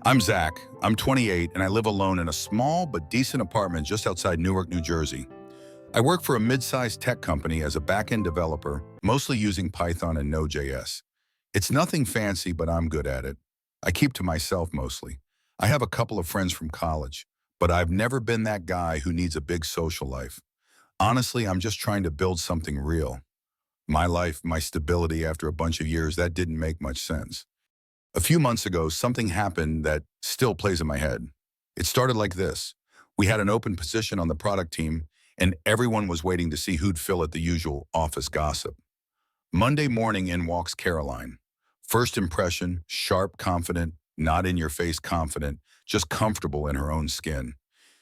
I'm Zach. I'm 28 and I live alone in a small but decent apartment just outside Newark, New Jersey. I work for a mid-sized tech company as a back-end developer, mostly using Python and Node.js. It's nothing fancy, but I'm good at it. I keep to myself mostly. I have a couple of friends from college, but I've never been that guy who needs a big social life. Honestly, I'm just trying to build something real. My life, my stability after a bunch of years, that didn't make much sense. A few months ago, something happened that still plays in my head. It started like this. We had an open position on the product team, and everyone was waiting to see who'd fill it, the usual office gossip. Monday morning, in walks Caroline. First impression, sharp, confident, not in your face confident, just comfortable in her own skin.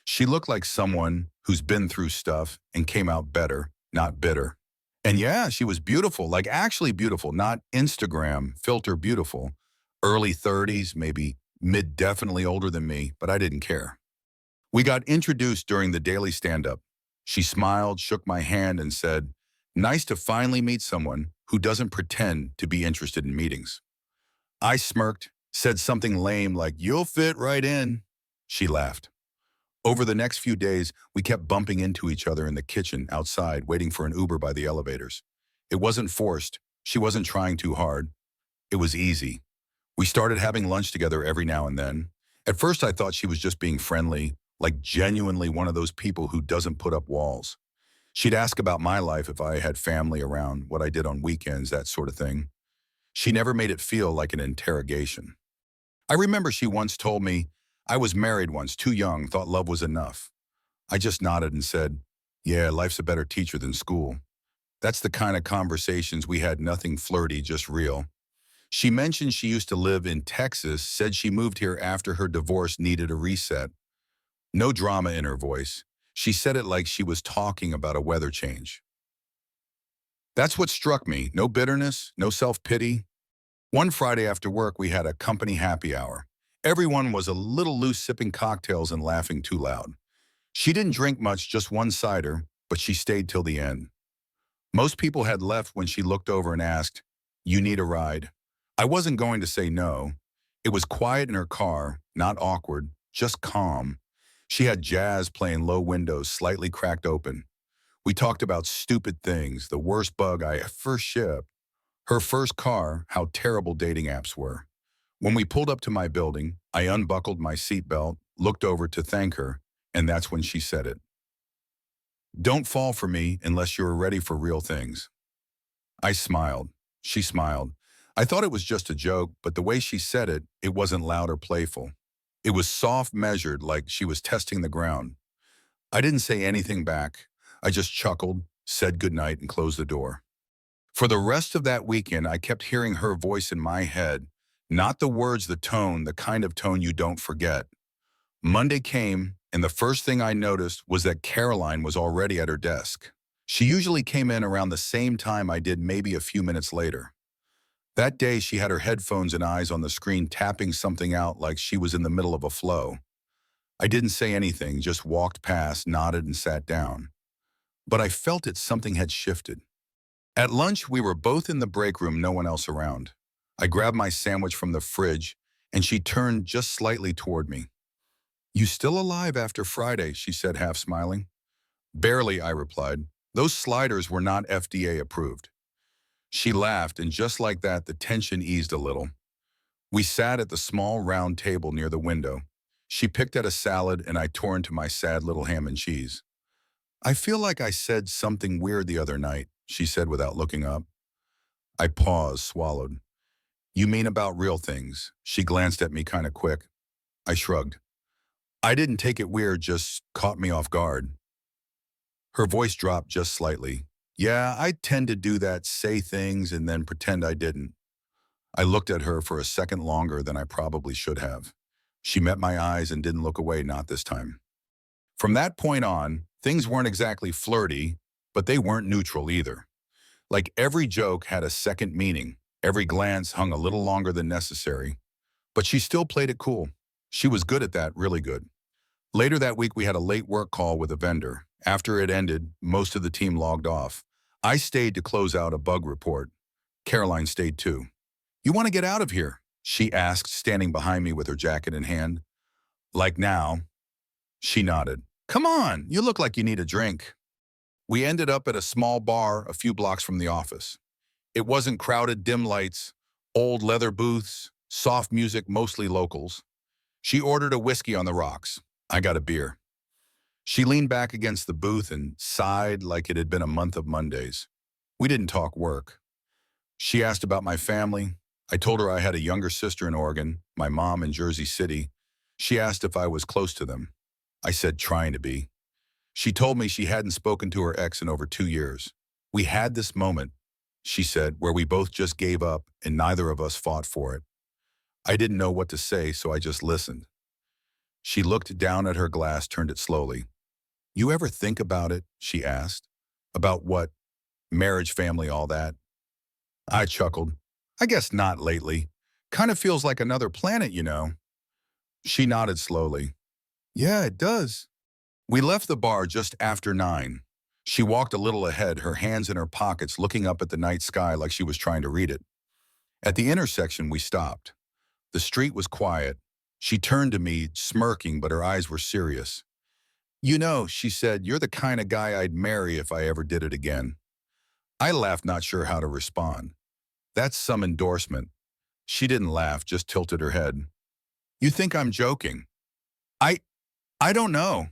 She looked like someone who's been through stuff and came out better, not bitter. And yeah, she was beautiful, like actually beautiful, not Instagram filter beautiful. Early 30s, maybe mid, definitely older than me, but I didn't care. We got introduced during the daily stand-up. She smiled, shook my hand, and said, "Nice to finally meet someone who doesn't pretend to be interested in meetings." I smirked, said something lame like, "You'll fit right in." She laughed. Over the next few days, we kept bumping into each other in the kitchen outside, waiting for an Uber by the elevators. It wasn't forced. She wasn't trying too hard. It was easy. We started having lunch together every now and then. At first, I thought she was just being friendly, like genuinely one of those people who doesn't put up walls. She'd ask about my life, if I had family around, what I did on weekends, that sort of thing. She never made it feel like an interrogation. I remember she once told me, "I was married once, too young, thought love was enough." I just nodded and said, "Yeah, life's a better teacher than school." That's the kind of conversations we had, nothing flirty, just real. She mentioned she used to live in Texas, said she moved here after her divorce needed a reset. No drama in her voice. She said it like she was talking about a weather change. That's what struck me. No bitterness, no self-pity. One Friday after work, we had a company happy hour. Everyone was a little loose, sipping cocktails and laughing too loud. She didn't drink much, just one cider, but she stayed till the end. Most people had left when she looked over and asked, "You need a ride?" I wasn't going to say no. It was quiet in her car, not awkward, just calm. She had jazz playing, low windows slightly cracked open. We talked about stupid things, the worst bug I ever shipped, her first car, how terrible dating apps were. When we pulled up to my building, I unbuckled my seatbelt, looked over to thank her, and that's when she said it. "Don't fall for me unless you're ready for real things." I smiled. She smiled. I thought it was just a joke, but the way she said it, it wasn't loud or playful. It was soft, measured, like she was testing the ground. I didn't say anything back. I just chuckled, said goodnight, and closed the door. For the rest of that weekend, I kept hearing her voice in my head. Not the words, the tone, the kind of tone you don't forget. Monday came, and the first thing I noticed was that Caroline was already at her desk. She usually came in around the same time I did, maybe a few minutes later. That day, she had her headphones and eyes on the screen, tapping something out like she was in the middle of a flow. I didn't say anything, just walked past, nodded, and sat down. But I felt it, something had shifted. At lunch, we were both in the break room, no one else around. I grabbed my sandwich from the fridge, and she turned just slightly toward me. "You still alive after Friday?" she said, half smiling. "Barely," I replied. "Those sliders were not FDA approved." She laughed, and just like that, the tension eased a little. We sat at the small round table near the window. She picked at a salad, and I tore into my sad little ham and cheese. "I feel like I said something weird the other night," she said without looking up. I paused, swallowed. "You mean about real things?" She glanced at me kind of quick. I shrugged. "I didn't take it weird, just caught me off guard." Her voice dropped just slightly. "Yeah, I tend to do that, say things and then pretend I didn't." I looked at her for a second longer than I probably should have. She met my eyes and didn't look away, not this time. From that point on, things weren't exactly flirty, but they weren't neutral either. Like every joke had a second meaning. Every glance hung a little longer than necessary. But she still played it cool. She was good at that, really good. Later that week, we had a late work call with a vendor. After it ended, most of the team logged off. I stayed to close out a bug report. Caroline stayed too. "You want to get out of here?" She asked, standing behind me with her jacket in hand. Like now? She nodded. Come on, you look like you need a drink. We ended up at a small bar a few blocks from the office. It wasn't crowded, dim lights, old leather booths, soft music, mostly locals. She ordered a whiskey on the rocks. I got a beer. She leaned back against the booth and sighed like it had been a month of Mondays. We didn't talk work. She asked about my family. I told her I had a younger sister in Oregon, my mom in Jersey City. She asked if I was close to them. I said trying to be. She told me she hadn't spoken to her ex in over 2 years. We had this moment, she said, where we both just gave up and neither of us fought for it. I didn't know what to say, so I just listened. She looked down at her glass, turned it slowly. You ever think about it? She asked. About what? Marriage, family, all that? I chuckled. I guess not lately. Kind of feels like another planet, you know. She nodded slowly. Yeah, it does. We left the bar just after 9. She walked a little ahead, her hands in her pockets, looking up at the night sky like she was trying to read it. At the intersection, we stopped. The street was quiet. She turned to me, smirking, but her eyes were serious. You know, she said, you're the kind of guy I'd marry if I ever did it again. I laughed, not sure how to respond. That's some endorsement. She didn't laugh, just tilted her head. You think I'm joking? I, I don't know.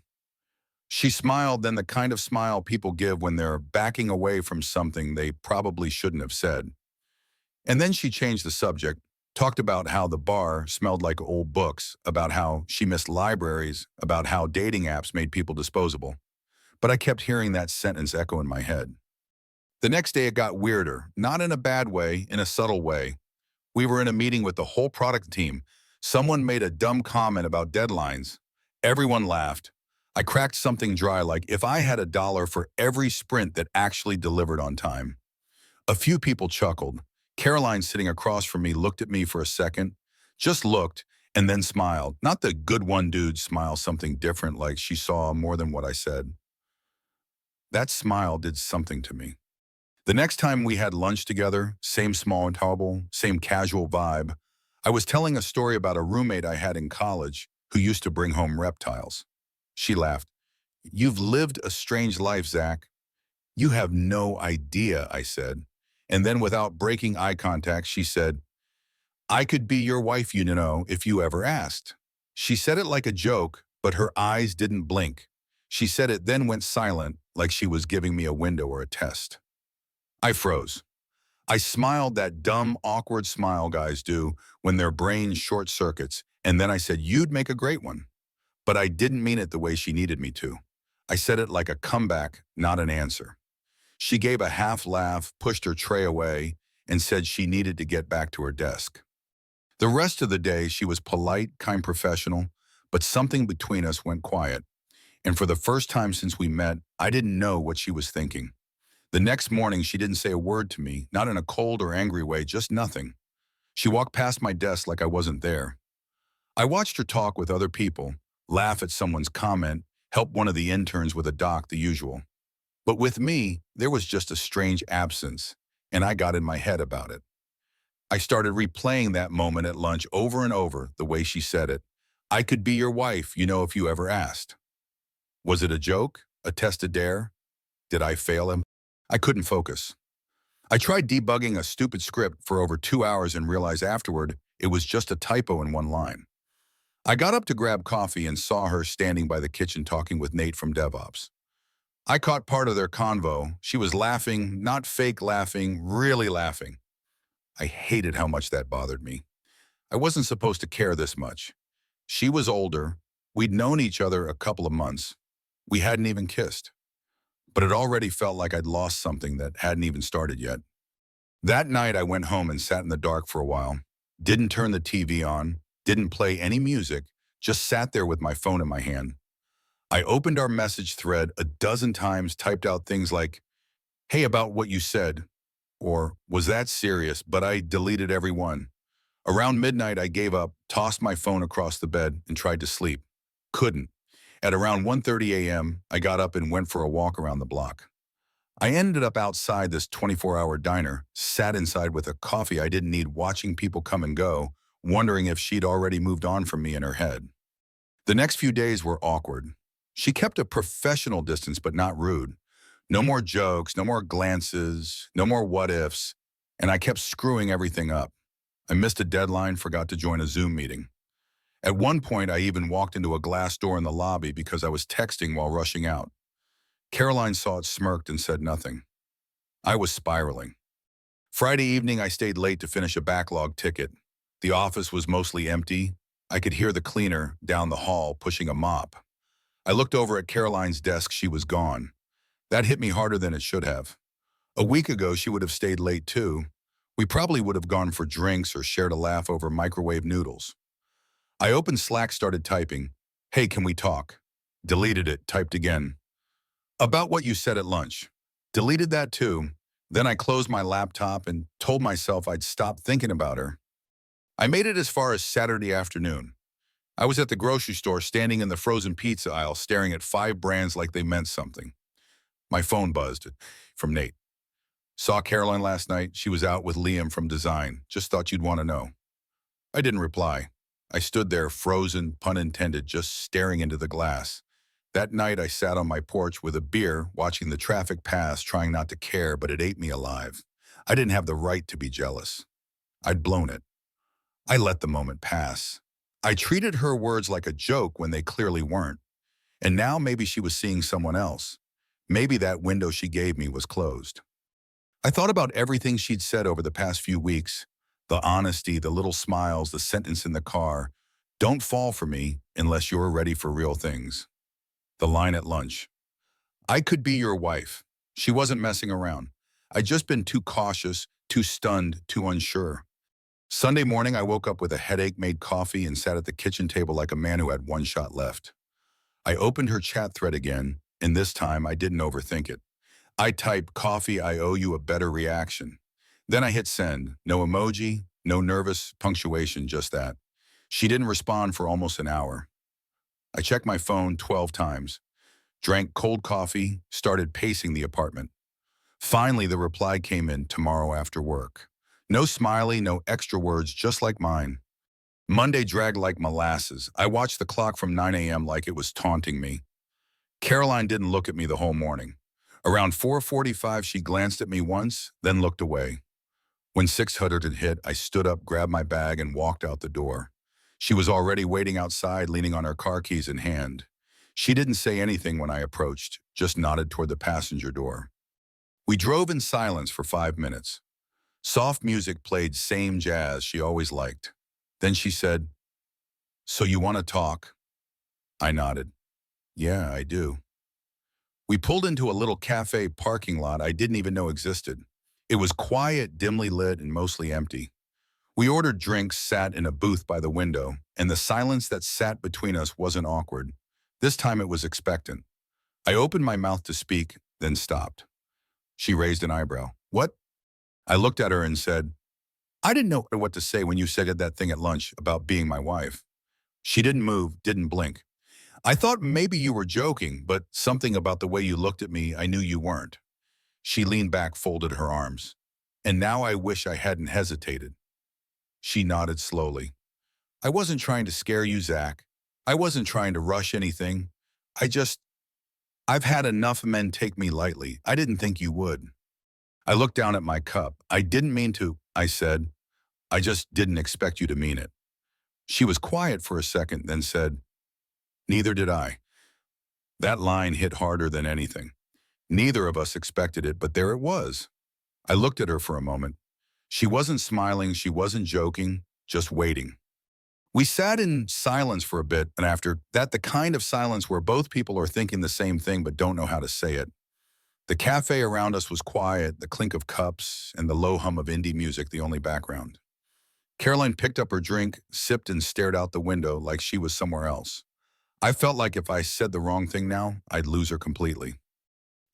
She smiled, then the kind of smile people give when they're backing away from something they probably shouldn't have said. And then she changed the subject, talked about how the bar smelled like old books, about how she missed libraries, about how dating apps made people disposable. But I kept hearing that sentence echo in my head. The next day it got weirder, not in a bad way, in a subtle way. We were in a meeting with the whole product team. Someone made a dumb comment about deadlines. Everyone laughed. I cracked something dry like if I had $1 for every sprint that actually delivered on time. A few people chuckled. Caroline, sitting across from me, looked at me for a second, just looked, and then smiled. Not the good one dude smile, something different, like she saw more than what I said. That smile did something to me. The next time we had lunch together, same small table, same casual vibe, I was telling a story about a roommate I had in college who used to bring home reptiles. She laughed. You've lived a strange life, Zach. You have no idea, I said. And then without breaking eye contact, she said, I could be your wife, you know, if you ever asked. She said it like a joke, but her eyes didn't blink. She said it, then went silent, like she was giving me a window or a test. I froze. I smiled, that dumb, awkward smile guys do when their brain short circuits, and then I said, you'd make a great one. But I didn't mean it the way she needed me to. I said it like a comeback, not an answer. She gave a half laugh, pushed her tray away, and said she needed to get back to her desk. The rest of the day, she was polite, kind, professional, but something between us went quiet. And for the first time since we met, I didn't know what she was thinking. The next morning, she didn't say a word to me, not in a cold or angry way, just nothing. She walked past my desk like I wasn't there. I watched her talk with other people, laugh at someone's comment, help one of the interns with a doc, the usual. But with me, there was just a strange absence, and I got in my head about it. I started replaying that moment at lunch over and over, the way she said it. I could be your wife, you know, if you ever asked. Was it a joke? A test, a dare? Did I fail him? I couldn't focus. I tried debugging a stupid script for over 2 hours and realized afterward it was just a typo in one line. I got up to grab coffee and saw her standing by the kitchen talking with Nate from DevOps. I caught part of their convo. She was laughing, not fake laughing, really laughing. I hated how much that bothered me. I wasn't supposed to care this much. She was older. We'd known each other a couple of months. We hadn't even kissed. But it already felt like I'd lost something that hadn't even started yet. That night, I went home and sat in the dark for a while. Didn't turn the TV on, didn't play any music, just sat there with my phone in my hand. I opened our message thread a dozen times, typed out things like, hey, about what you said, or was that serious, but I deleted every one. Around midnight, I gave up, tossed my phone across the bed, and tried to sleep. Couldn't. At around 1:30 a.m., I got up and went for a walk around the block. I ended up outside this 24-hour diner, sat inside with a coffee I didn't need, watching people come and go, wondering if she'd already moved on from me in her head. The next few days were awkward. She kept a professional distance, but not rude. No more jokes, no more glances, no more what ifs, and I kept screwing everything up. I missed a deadline, forgot to join a Zoom meeting. At one point, I even walked into a glass door in the lobby because I was texting while rushing out. Caroline saw it, smirked, and said nothing. I was spiraling. Friday evening, I stayed late to finish a backlog ticket. The office was mostly empty. I could hear the cleaner down the hall pushing a mop. I looked over at Caroline's desk. She was gone. That hit me harder than it should have. A week ago, she would have stayed late too. We probably would have gone for drinks or shared a laugh over microwave noodles. I opened Slack, started typing. Hey, can we talk? Deleted it, typed again. About what you said at lunch. Deleted that too. Then I closed my laptop and told myself I'd stop thinking about her. I made it as far as Saturday afternoon. I was at the grocery store standing in the frozen pizza aisle staring at 5 brands like they meant something. My phone buzzed from Nate. Saw Caroline last night. She was out with Liam from design. Just thought you'd want to know. I didn't reply. I stood there frozen, pun intended, just staring into the glass. That night I sat on my porch with a beer, watching the traffic pass, trying not to care, but it ate me alive. I didn't have the right to be jealous. I'd blown it. I let the moment pass. I treated her words like a joke when they clearly weren't. And now maybe she was seeing someone else. Maybe that window she gave me was closed. I thought about everything she'd said over the past few weeks. The honesty, the little smiles, the sentence in the car. Don't fall for me unless you're ready for real things. The line at lunch. I could be your wife. She wasn't messing around. I'd just been too cautious, too stunned, too unsure. Sunday morning, I woke up with a headache, made coffee, and sat at the kitchen table like a man who had one shot left. I opened her chat thread again, and this time I didn't overthink it. I typed, "Coffee, I owe you a better reaction." Then I hit send. No emoji, no nervous punctuation, just that. She didn't respond for almost an hour. I checked my phone 12 times, drank cold coffee, started pacing the apartment. Finally, the reply came in, "Tomorrow after work." No smiley, no extra words, just like mine. Monday dragged like molasses. I watched the clock from 9 a.m. like it was taunting me. Caroline didn't look at me the whole morning. Around 4:45, she glanced at me once, then looked away. When 600 had hit, I stood up, grabbed my bag, and walked out the door. She was already waiting outside, leaning on her car keys in hand. She didn't say anything when I approached, just nodded toward the passenger door. We drove in silence for 5 minutes. Soft music played, same jazz she always liked. Then she said, "So you want to talk?" I nodded. "Yeah, I do." We pulled into a little cafe parking lot I didn't even know existed. It was quiet, dimly lit, and mostly empty. We ordered drinks, sat in a booth by the window, and the silence that sat between us wasn't awkward. This time it was expectant. I opened my mouth to speak, then stopped. She raised an eyebrow. "What?" I looked at her and said, "I didn't know what to say when you said that thing at lunch about being my wife." She didn't move, didn't blink. "I thought maybe you were joking, but something about the way you looked at me, I knew you weren't." She leaned back, folded her arms. "And now I wish I hadn't hesitated." She nodded slowly. "I wasn't trying to scare you, Zach. I wasn't trying to rush anything. I've had enough men take me lightly. I didn't think you would." I looked down at my cup. "I didn't mean to," I said. "I just didn't expect you to mean it." She was quiet for a second, then said, "Neither did I." That line hit harder than anything. Neither of us expected it, but there it was. I looked at her for a moment. She wasn't smiling, she wasn't joking, just waiting. We sat in silence for a bit, and after that, the kind of silence where both people are thinking the same thing but don't know how to say it. The cafe around us was quiet, the clink of cups and the low hum of indie music the only background. Caroline picked up her drink, sipped, and stared out the window like she was somewhere else. I felt like if I said the wrong thing now, I'd lose her completely.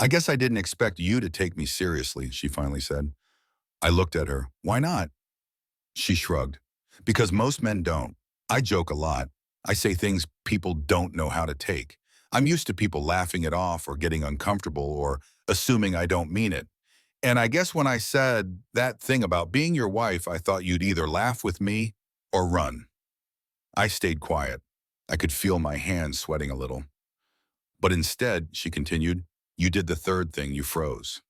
"I guess I didn't expect you to take me seriously," she finally said. I looked at her. "Why not?" She shrugged. "Because most men don't. I joke a lot. I say things people don't know how to take. I'm used to people laughing it off or getting uncomfortable or assuming I don't mean it. And I guess when I said that thing about being your wife, I thought you'd either laugh with me or run. I stayed quiet. I could feel my hands sweating a little. But instead, she continued, you did the third thing, you froze.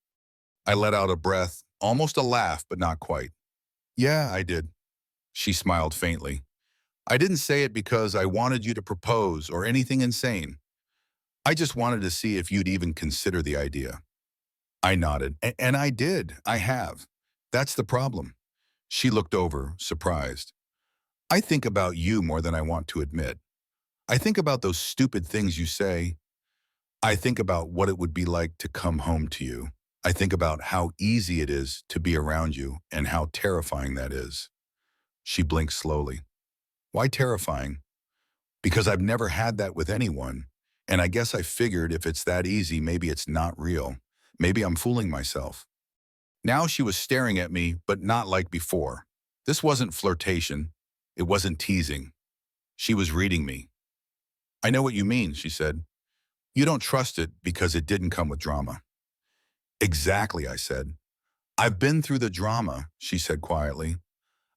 I let out a breath, almost a laugh, but not quite. Yeah, I did. She smiled faintly. I didn't say it because I wanted you to propose or anything insane. I just wanted to see if you'd even consider the idea. I nodded. And I did. I have. That's the problem. She looked over, surprised. I think about you more than I want to admit. I think about those stupid things you say. I think about what it would be like to come home to you. I think about how easy it is to be around you and how terrifying that is. She blinked slowly. Why terrifying? Because I've never had that with anyone. And I guess I figured if it's that easy, maybe it's not real. Maybe I'm fooling myself. Now she was staring at me, but not like before. This wasn't flirtation. It wasn't teasing. She was reading me. I know what you mean, she said. You don't trust it because it didn't come with drama. Exactly, I said. I've been through the drama, she said quietly.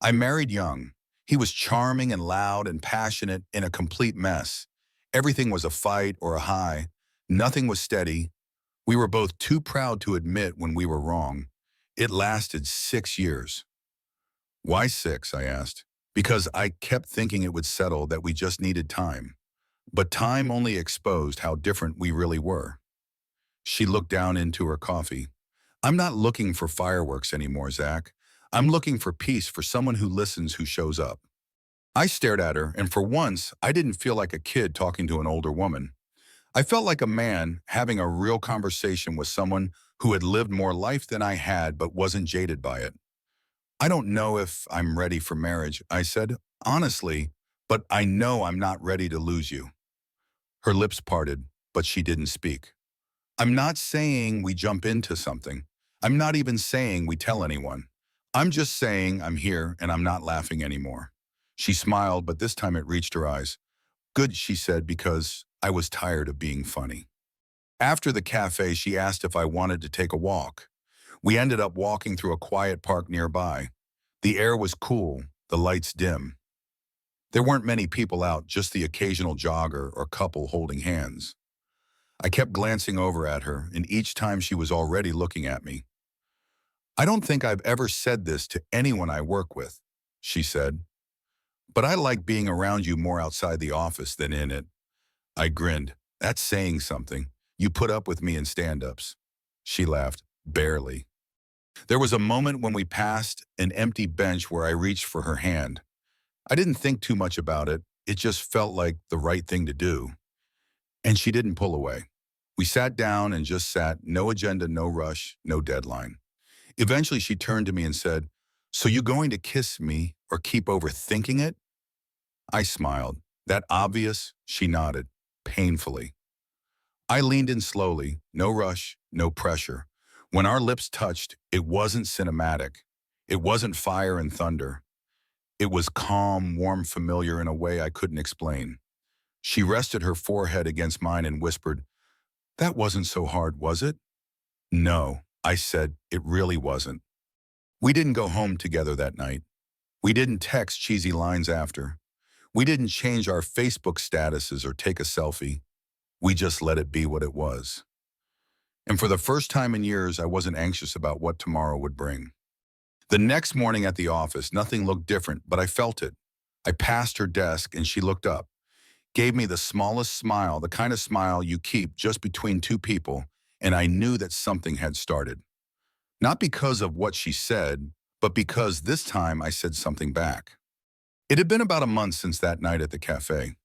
I married young. He was charming and loud and passionate in a complete mess. Everything was a fight or a high. Nothing was steady. We were both too proud to admit when we were wrong. It lasted 6 years. Why 6? I asked. Because I kept thinking it would settle, that we just needed time. But time only exposed how different we really were. She looked down into her coffee. I'm not looking for fireworks anymore, Zach. I'm looking for peace, for someone who listens, who shows up. I stared at her, and for once, I didn't feel like a kid talking to an older woman. I felt like a man having a real conversation with someone who had lived more life than I had but wasn't jaded by it. I don't know if I'm ready for marriage, I said, honestly, but I know I'm not ready to lose you. Her lips parted, but she didn't speak. I'm not saying we jump into something. I'm not even saying we tell anyone. I'm just saying I'm here and I'm not laughing anymore. She smiled, but this time it reached her eyes. Good, she said, because I was tired of being funny. After the cafe, she asked if I wanted to take a walk. We ended up walking through a quiet park nearby. The air was cool, the lights dim. There weren't many people out, just the occasional jogger or couple holding hands. I kept glancing over at her, and each time she was already looking at me. I don't think I've ever said this to anyone I work with, she said. But I like being around you more outside the office than in it. I grinned. That's saying something. You put up with me in stand-ups. She laughed. Barely. There was a moment when we passed an empty bench where I reached for her hand. I didn't think too much about it. It just felt like the right thing to do. And she didn't pull away. We sat down and just sat, no agenda, no rush, no deadline. Eventually she turned to me and said, so you going to kiss me or keep overthinking it? I smiled. That obvious? She nodded, painfully. I leaned in slowly, no rush, no pressure. When our lips touched, it wasn't cinematic. It wasn't fire and thunder. It was calm, warm, familiar in a way I couldn't explain. She rested her forehead against mine and whispered, that wasn't so hard, was it? No, I said, it really wasn't. We didn't go home together that night. We didn't text cheesy lines after. We didn't change our Facebook statuses or take a selfie. We just let it be what it was. And for the first time in years, I wasn't anxious about what tomorrow would bring. The next morning at the office, nothing looked different, but I felt it. I passed her desk and she looked up, gave me the smallest smile, the kind of smile you keep just between two people, and I knew that something had started. Not because of what she said, but because this time I said something back. It had been about a month since that night at the cafe.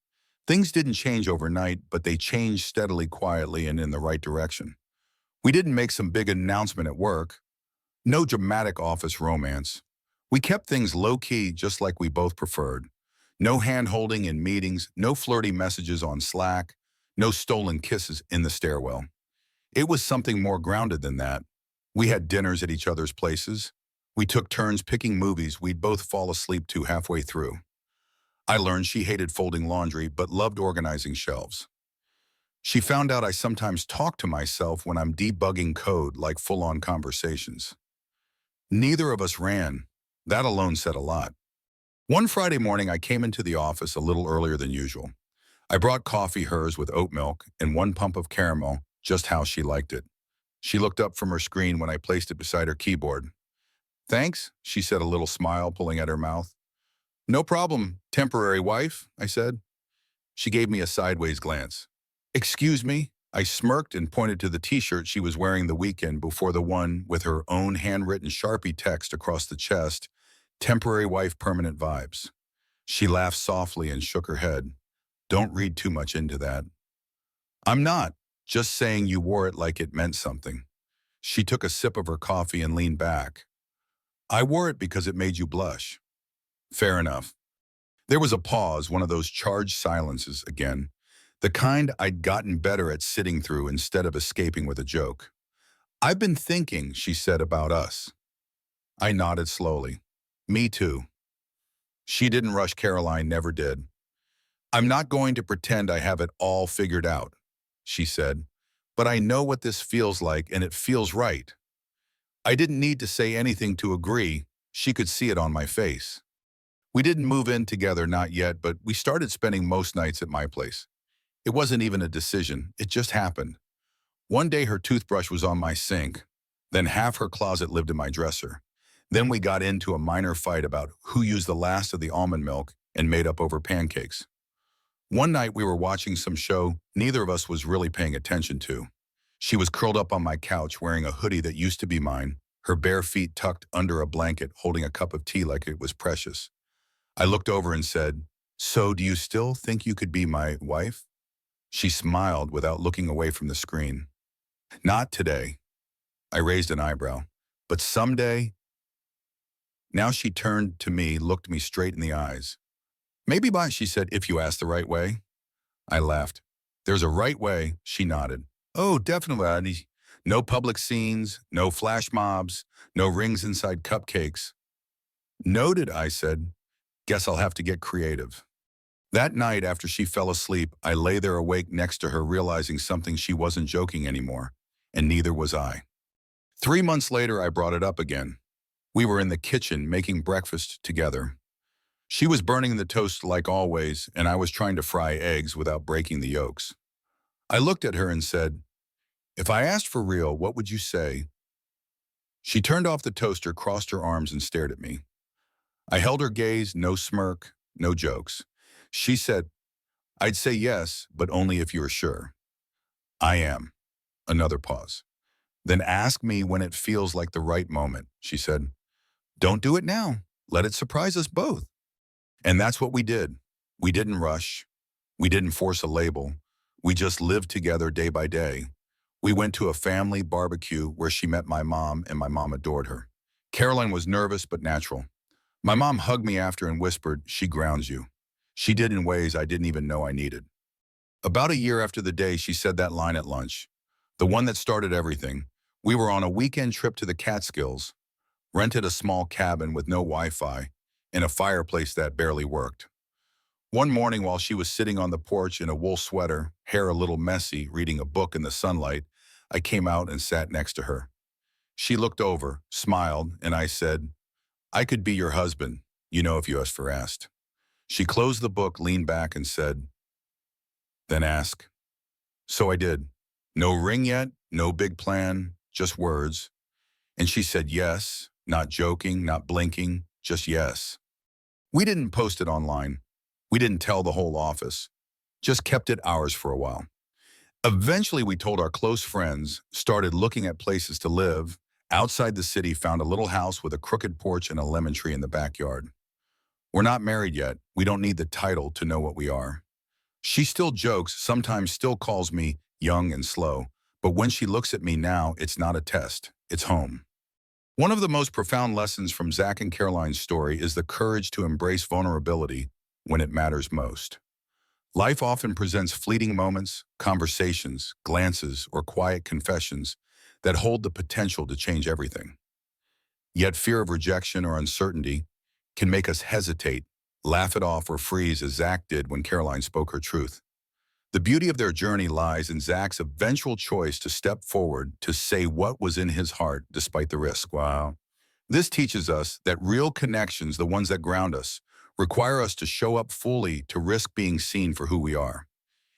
Things didn't change overnight, but they changed steadily, quietly, and in the right direction. We didn't make some big announcement at work. No dramatic office romance. We kept things low-key, just like we both preferred. No hand-holding in meetings, no flirty messages on Slack, no stolen kisses in the stairwell. It was something more grounded than that. We had dinners at each other's places. We took turns picking movies we'd both fall asleep to halfway through. I learned she hated folding laundry but loved organizing shelves. She found out I sometimes talk to myself when I'm debugging code, like full-on conversations. Neither of us ran. That alone said a lot. One Friday morning, I came into the office a little earlier than usual. I brought coffee, hers with oat milk, and one pump of caramel, just how she liked it. She looked up from her screen when I placed it beside her keyboard. Thanks, she said, a little smile pulling at her mouth. No problem, temporary wife, I said. She gave me a sideways glance. Excuse me? I smirked and pointed to the t-shirt she was wearing the weekend before the one with her own handwritten Sharpie text across the chest, temporary wife, permanent vibes. She laughed softly and shook her head. Don't read too much into that. I'm not, just saying you wore it like it meant something. She took a sip of her coffee and leaned back. I wore it because it made you blush. Fair enough. There was a pause, one of those charged silences again, the kind I'd gotten better at sitting through instead of escaping with a joke. I've been thinking, she said, about us. I nodded slowly. Me too. She didn't rush. Caroline never did. I'm not going to pretend I have it all figured out, she said, but I know what this feels like and it feels right. I didn't need to say anything to agree. She could see it on my face. We didn't move in together, not yet, but we started spending most nights at my place. It wasn't even a decision. It just happened. One day her toothbrush was on my sink. Then half her closet lived in my dresser. Then we got into a minor fight about who used the last of the almond milk and made up over pancakes. One night we were watching some show neither of us was really paying attention to. She was curled up on my couch wearing a hoodie that used to be mine, her bare feet tucked under a blanket, holding a cup of tea like it was precious. I looked over and said, "So do you still think you could be my wife?" She smiled without looking away from the screen. Not today. I raised an eyebrow. But someday? Now she turned to me, looked me straight in the eyes. Maybe by, she said, if you ask the right way. I laughed. There's a right way, she nodded. Oh, definitely. No public scenes, no flash mobs, no rings inside cupcakes. Noted, I said. Guess I'll have to get creative. That night, after she fell asleep, I lay there awake next to her, realizing something: she wasn't joking anymore, and neither was I. 3 months later, I brought it up again. We were in the kitchen making breakfast together. She was burning the toast like always, and I was trying to fry eggs without breaking the yolks. I looked at her and said, "If I asked for real, what would you say?" She turned off the toaster, crossed her arms, and stared at me. I held her gaze, no smirk, no jokes. She said, "I'd say yes, but only if you're sure." I am. Another pause. Then ask me when it feels like the right moment, she said. Don't do it now. Let it surprise us both. And that's what we did. We didn't rush. We didn't force a label. We just lived together day by day. We went to a family barbecue where she met my mom, and my mom adored her. Caroline was nervous but natural. My mom hugged me after and whispered, "She grounds you." She did in ways I didn't even know I needed. About a year after the day she said that line at lunch, the one that started everything, we were on a weekend trip to the Catskills, rented a small cabin with no Wi-Fi, and a fireplace that barely worked. One morning while she was sitting on the porch in a wool sweater, hair a little messy, reading a book in the sunlight, I came out and sat next to her. She looked over, smiled, and I said, "I could be your husband, if you asked." She closed the book, leaned back, and said, "Then ask." So I did. No ring yet, no big plan, just words. And she said yes, not joking, not blinking, just yes. We didn't post it online. We didn't tell the whole office. Just kept it ours for a while. Eventually, we told our close friends, started looking at places to live. Outside the city, found a little house with a crooked porch and a lemon tree in the backyard. We're not married yet. We don't need the title to know what we are. She still jokes, sometimes still calls me young and slow, but when she looks at me now, it's not a test, it's home. One of the most profound lessons from Zach and Caroline's story is the courage to embrace vulnerability when it matters most. Life often presents fleeting moments, conversations, glances, or quiet confessions that hold the potential to change everything. Yet fear of rejection or uncertainty can make us hesitate, laugh it off, or freeze, as Zach did when Caroline spoke her truth. The beauty of their journey lies in Zach's eventual choice to step forward, to say what was in his heart despite the risk. Wow. This teaches us that real connections, the ones that ground us, require us to show up fully to risk being seen for who we are.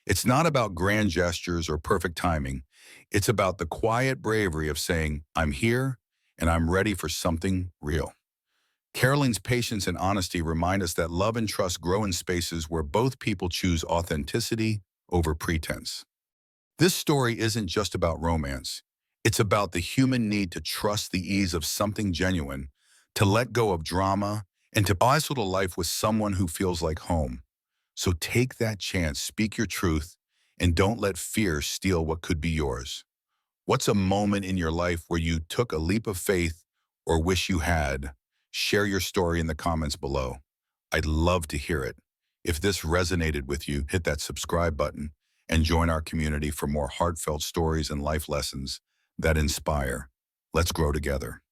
It's not about grand gestures or perfect timing. It's about the quiet bravery of saying, I'm here and I'm ready for something real. Caroline's patience and honesty remind us that love and trust grow in spaces where both people choose authenticity over pretense. This story isn't just about romance. It's about the human need to trust the ease of something genuine, to let go of drama, and to isolate a life with someone who feels like home. So take that chance, speak your truth, and don't let fear steal what could be yours. What's a moment in your life where you took a leap of faith or wish you had? Share your story in the comments below. I'd love to hear it. If this resonated with you, hit that subscribe button and join our community for more heartfelt stories and life lessons that inspire. Let's grow together.